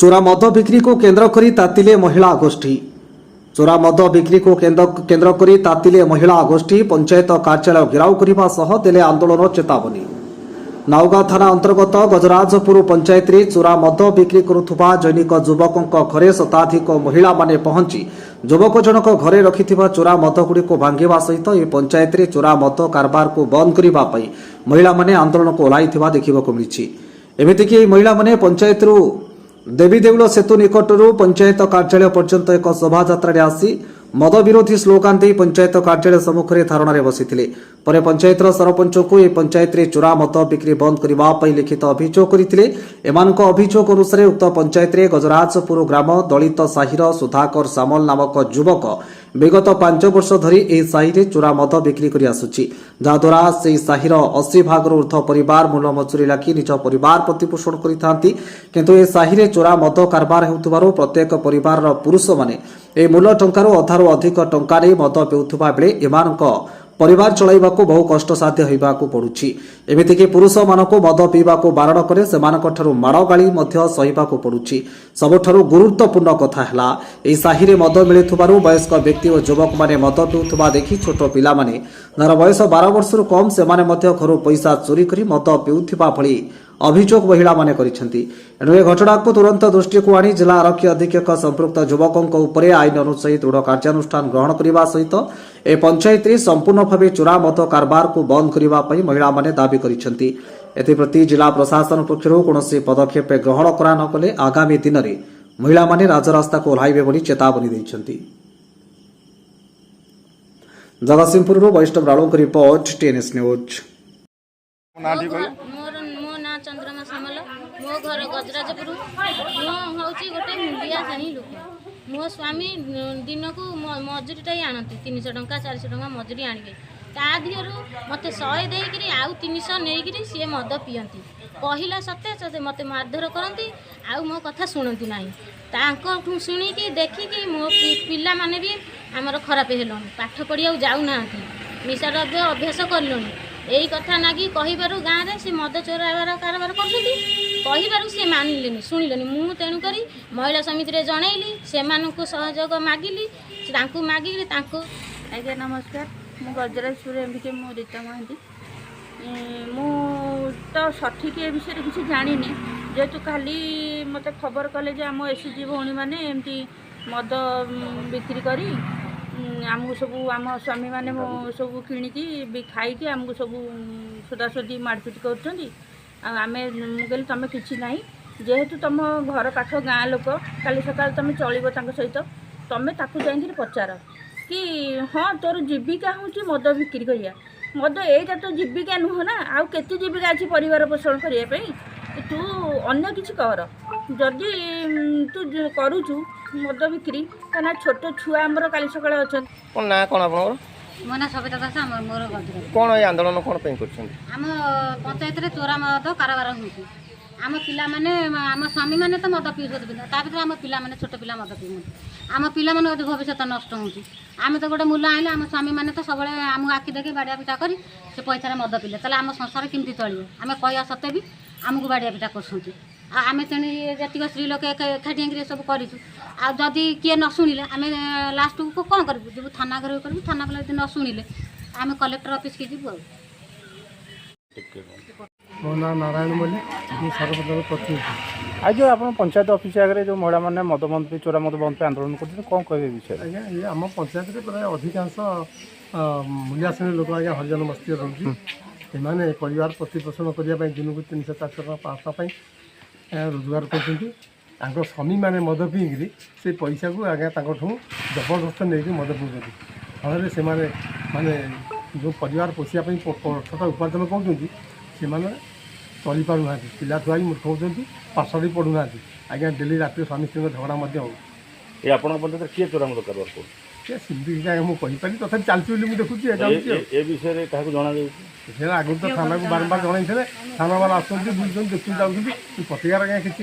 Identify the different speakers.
Speaker 1: चोरा मद बिक्री को केन्द्र करी तातिले महिला गोष्ठी। चोरा मद बिक्री को केन्द्र करी तातिले महिला गोष्ठी पंचायत कार्यालय घेराव करने सह देले आंदोलन चेतावनी। नाउगाँ थाना अंतर्गत गजराजपुर पंचायत रे चोरा मद बिक्री करुथुबा जैनिक युवकों घरे शताधिक महिला माने पहुंची युवक जनक घरे रखिथिबा चोरा मद गुड़ी को भांगिबा सहित ए पंचायत रे चोरा मद कारबार को बंद करिबा पई महिला माने आंदोलन को ओलाइथिबा देखिबाको मिलिछि। एमितिकि महिला माने पंचायत रु देवी देउल सेतु निकटरू पंचायत कार्यालय पर्यंत एक शोभायात्रा आसी मद विरोधी स्लोगान दे पंचायत कार्यालय सम्मुख में धारणा बसिथिले। परे पंचायतर सरपंच को ए पंचायत रे चोरा मद बिक्री बंद करबा पई लिखित अभियोग करथिले। एमानक अभियोग अनुसार उक्त पंचायत रे गजराजपुर ग्राम दलित साहिर सुधाकर सामल नामक युवक विगत 5 वर्ष धरी ए साहिरे चोरा मद बिक्री करि आसुछि, जहाद्वारा से साहिर 80 भागରୁ ऊर्ध्व परिवार मूल मजूरी लागी निज परिवार प्रतिपोषण करिथांती। किंतु ए साहिरे चोरा मद कारबार हेउथबारो प्रत्येक परिवार पुरुष माने ए मूल टंकारु अधारु अधिक टंका नै मद पिउथबा बेले एमानक परिवार चलाइबाको बहु कष्टसाध्य होइबाको पडुछि। एमितिकि पुरुष मानको मद पीबाको बारण करे सेमानकठारु माड़ गाली मध्य सहिबाको पडुछि। सबठारु गुरुत्वपूर्ण कथा हला ए साहिरे मद मिलिथुबारु वयस्क व्यक्ति और युवक माने मद पिउथबा देखि छोट पिला माने नर वयस 12 वर्षरु कम सेमाने मध्य घरु पैसा चोरी करी मद पिउथिबा भଳି अभियोग महिला माने करिसेंती। एणु ए घटना को तुरंत दृष्टि को आनी जिला आरक्षी अधीक्षक संपृक्त युवकों उपरे आईन अनुसार दृढ़ कार्यानुष्ठान ग्रहण करने सहित ए पंचायत संपूर्ण भाव चोरा मद कारबार को बंद करने महिला माने दाबी करिसेंती। एथिप्रति जिला प्रशासन पक्षरु कोनोसी पदक्षेप ग्रहण करा न कले आगामी दिन में महिला माने राजरास्ता को ओह्लाइबे बोली चेतावनी दैछंती। जगतसिंहपुर वैष्णव राणो की रिपोर्ट टीएनएस न्यूज।
Speaker 2: ना चंद्रमा सामल मो घर गजराजपुर मो हूँ गोटे मुंडिया श्रेणी लोक। मो स्वामी दिन को मजूरीटा आणती 300 टंका 400 टंका मजूरी आणवे ता दिहर मत 100 देकरी आउ 300 नहीं सी मद पीयती कहला सत्य मत मारधर करती आउ मो कथा शुणती ना शुणिकी देखिकी मो पिला माने भी आमर खराब हेलन पाठ पढ़िया जाऊना निशा द्रव्य अभ्यास करलुनी यही कथा नागी कहिबारु गाँव में सी मद चोराबार कारबार कर सी मानिले शुणिले मु तेणुक महिला समिति रे जनइली से सहयोग मागिली मागिली
Speaker 3: आज्ञा नमस्कार मु गजराजपुर एमके मु रीता महांती मु तो सठिक ए विषय किसी जानी जेहेतु खाली मत खबर कले जे आम एसएचजी भौणी मैंने एमती मद बिक्री करी आमको सब आम स्वामी मैंने सब किणिकी खाई आमको सब सोदासोदी मारपिट करें कहली तुम कि ना जेहेतु तुम घर पाख गाँ लोक काली सका तुम चलो सहित तुम ताकू जा पचार कि हाँ तोर जीविका हूँ मद बिक्री करिया मद यहीटा तो जीविका नुह ना आउ केते जीविका अच्छी परिवार पोषण करने तू अन्य किसी कर जदि तू करुचु मद बिक्री कहना छोट छुआ आमर काली सकाଳେ अछन
Speaker 4: कोन ना कोन आपन
Speaker 2: मो ना सविता दास मोर गजरा
Speaker 4: कोन ए आंदोलन कोन पे करछन
Speaker 2: आम पंचायत रे चोरा मद कारबार होउची आम पिला माने आम स्वामी माने तो मद पीउछत ता भीतर आम पिला माने छोट पिला मद पीउछत आम पिला माने भविष्य नष्ट होउची आम तो गोटे मूल आइले आम स्वामी माने तो सबले आम आखि देखे बाड़िया पिटा करी से पैसा मद पीले ताले आम संसार केमती चलिए आम कहया सत्य भी आमको बाड़िया पिटा करछंती आम तेणु जी स्त्री लोक एकाठी सब करूँ आदि किए न शुणिले आम लास्ट को कौन करूँ जब थाना घर करूँ थाना गला न शुणिले आम कलेक्टर ऑफिस के जीवु।
Speaker 5: मो ना नारायण बोले सरपंच प्रतिनिधि
Speaker 4: आज जो आप पंचायत ऑफिस आगे जो महिला मैंने मद बंद पे चोरा मद बंद पे आंदोलन करते कौन कहे विषय
Speaker 5: आज्ञा ये आम पंचायत प्राय अधिकांश मूलिया श्रेणी लोक आज्ञा हरिजन बस्ती रोचे से परिवार प्रतिपोषण करने दिन को 300 400 टका 500 रोजगार कर स्वामी मैंने मद पीकि से पैसा को आज्ञा जबरदस्त नहीं मद पीछे फल से माने जो परिवार पोषापी अर्थटा उपार्जन कर चली पार ना पिला छुआ भी मूर्ख होती पाठ भी पढ़ुना आज्ञा डेली रात स्वामी स्त्री झगड़ा
Speaker 4: आप किए चोरा मद कारबार कर
Speaker 5: सेमती मुझे तथा चलती मुझे देखुची
Speaker 4: विषय क्या जना
Speaker 5: आगुरी तो थाना को बारंबार जनई थाना वाला आसती बुझुं देखी जाऊँगी प्रतिकार किसी